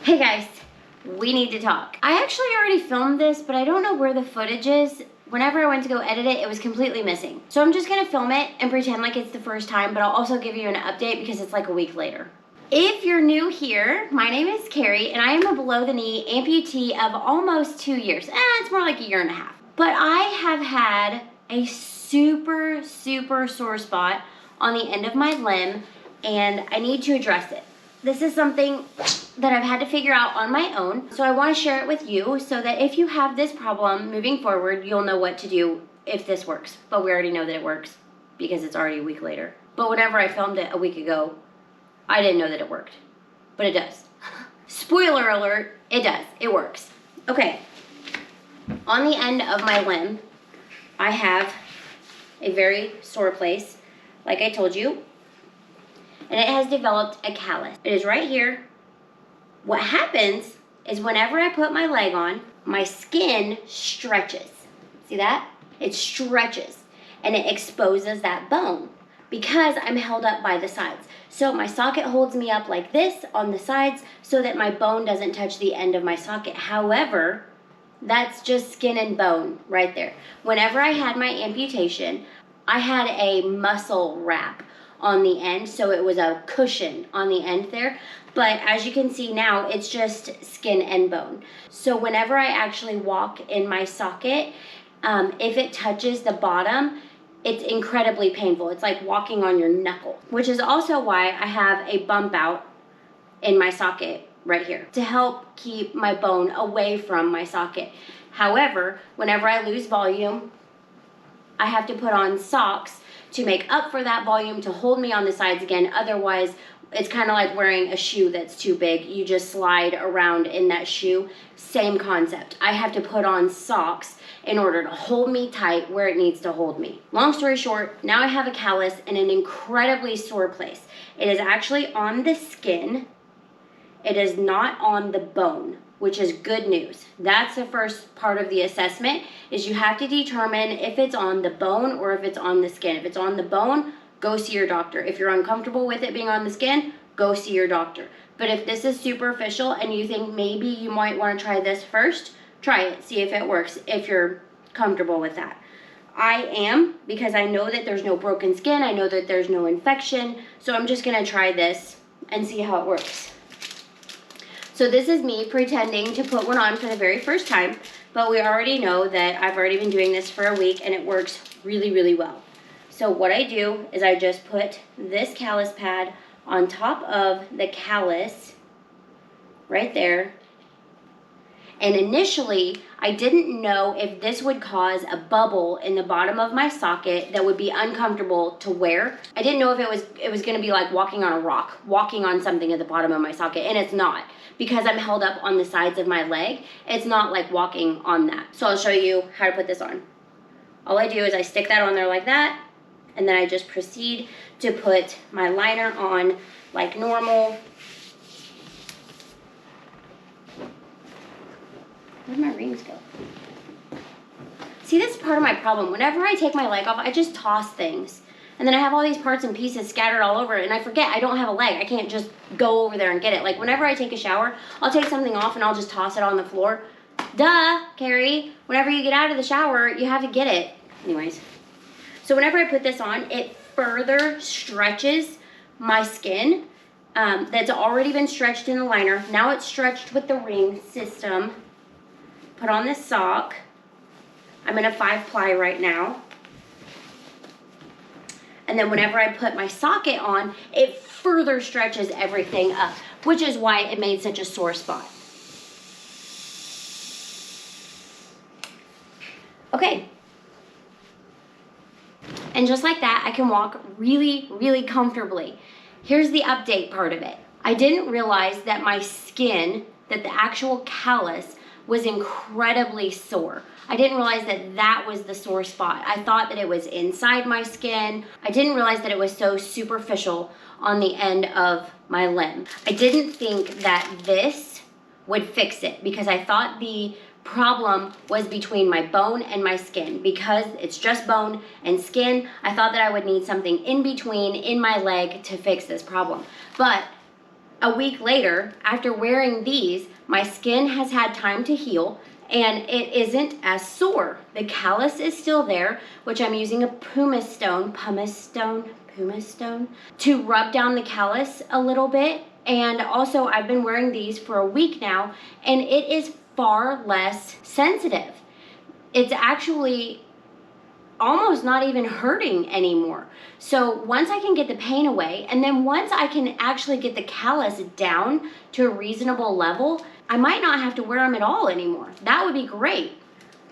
Hey guys, we need to talk. I actually already filmed this, but I don't know where the footage is. Whenever I went to go edit it, it was completely missing. So I'm just gonna film it and pretend like it's the first time, but I'll also give you an update because it's like a week later. If you're new here, my name is Carrie and I am a below the knee amputee of almost 2 years. It's more like a year and a half. But I have had a super sore spot on the end of my limb and I need to address it. This is something that I've had to figure out on my own. So I want to share it with you so that if you have this problem moving forward, you'll know what to do if this works. But we already know that it works because it's already a week later. But whenever I filmed it a week ago, I didn't know that it worked. But it does. Spoiler alert, it does. It works. Okay. On the end of my limb, I have a very sore place, like I told you. And it has developed a callus. It is right here. What happens is whenever I put my leg on, my skin stretches. See that? It stretches and it exposes that bone because I'm held up by the sides. So my socket holds me up like this on the sides so that my bone doesn't touch the end of my socket. However, that's just skin and bone right there. Whenever I had my amputation, I had a muscle wrap on the end, so it was a cushion on the end there. But as you can see now, it's just skin and bone. So whenever I actually walk in my socket, if it touches the bottom, it's incredibly painful. It's like walking on your knuckle, which is also why I have a bump out in my socket right here to help keep my bone away from my socket. However, whenever I lose volume, I have to put on socks to make up for that volume to hold me on the sides again. Otherwise, it's kind of like wearing a shoe that's too big. You just slide around in that shoe. Same concept. I have to put on socks in order to hold me tight where it needs to hold me. Long story short, now I have a callus in an incredibly sore place. It is actually on the skin. It is not on the bone, which is good news. That's the first part of the assessment, is you have to determine if it's on the bone or if it's on the skin. If it's on the bone, go see your doctor. If you're uncomfortable with it being on the skin, go see your doctor. But if this is superficial and you think maybe you might want to try this first, try it, see if it works, if you're comfortable with that. I am, because I know that there's no broken skin, I know that there's no infection, so I'm just gonna try this and see how it works. So this is me pretending to put one on for the very first time, but we already know that I've already been doing this for a week and it works really well. So what I do is I just put this callus pad on top of the callus right there. And initially, I didn't know if this would cause a bubble in the bottom of my socket that would be uncomfortable to wear. I didn't know if it was gonna be like walking on a rock, walking on something at the bottom of my socket, and it's not. Because I'm held up on the sides of my leg, it's not like walking on that. So I'll show you how to put this on. All I do is I stick that on there like that, and then I just proceed to put my liner on like normal. Where'd my rings go? See, that's part of my problem. Whenever I take my leg off, I just toss things. And then I have all these parts and pieces scattered all over it, and I forget I don't have a leg. I can't just go over there and get it. Like whenever I take a shower, I'll take something off and I'll just toss it on the floor. Duh, Carrie. Whenever you get out of the shower, you have to get it. Anyways. So whenever I put this on, it further stretches my skin that's already been stretched in the liner. Now it's stretched with the ring system. Put on this sock. I'm in a 5-ply right now. And then whenever I put my socket on, it further stretches everything up, which is why it made such a sore spot. Okay. And just like that, I can walk really comfortably. Here's the update part of it. I didn't realize that my skin, that the actual callus was incredibly sore. I didn't realize that that was the sore spot. I thought that it was inside my skin. I didn't realize that it was so superficial on the end of my limb. I didn't think that this would fix it because I thought the problem was between my bone and my skin. Because it's just bone and skin, I thought that I would need something in between in my leg to fix this problem. But a week later, after wearing these, my skin has had time to heal and it isn't as sore. The callus is still there, which I'm using a pumice stone, to rub down the callus a little bit. And also I've been wearing these for a week now and it is far less sensitive. It's actually almost not even hurting anymore. So once I can get the pain away, and then once I can actually get the callus down to a reasonable level, I might not have to wear them at all anymore. That would be great.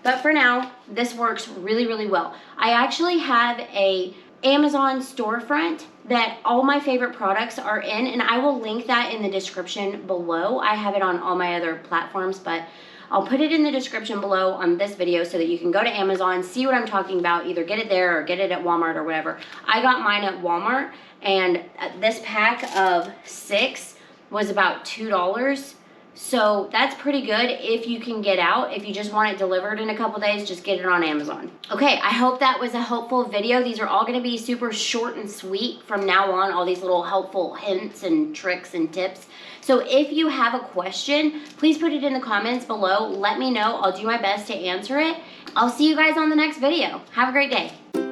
But for now, this works really, really well. I actually have a Amazon storefront that all my favorite products are in, and I will link that in the description below. I have it on all my other platforms, but I'll put it in the description below on this video so that you can go to Amazon, see what I'm talking about, either get it there or get it at Walmart or whatever. I got mine at Walmart, and this pack of 6 was about $2. So that's pretty good if you can get out. If you just want it delivered in a couple days, just get it on Amazon. Okay, I hope that was a helpful video. These are all gonna be super short and sweet from now on, all these little helpful hints and tricks and tips. So if you have a question, please put it in the comments below. Let me know, I'll do my best to answer it. I'll see you guys on the next video. Have a great day.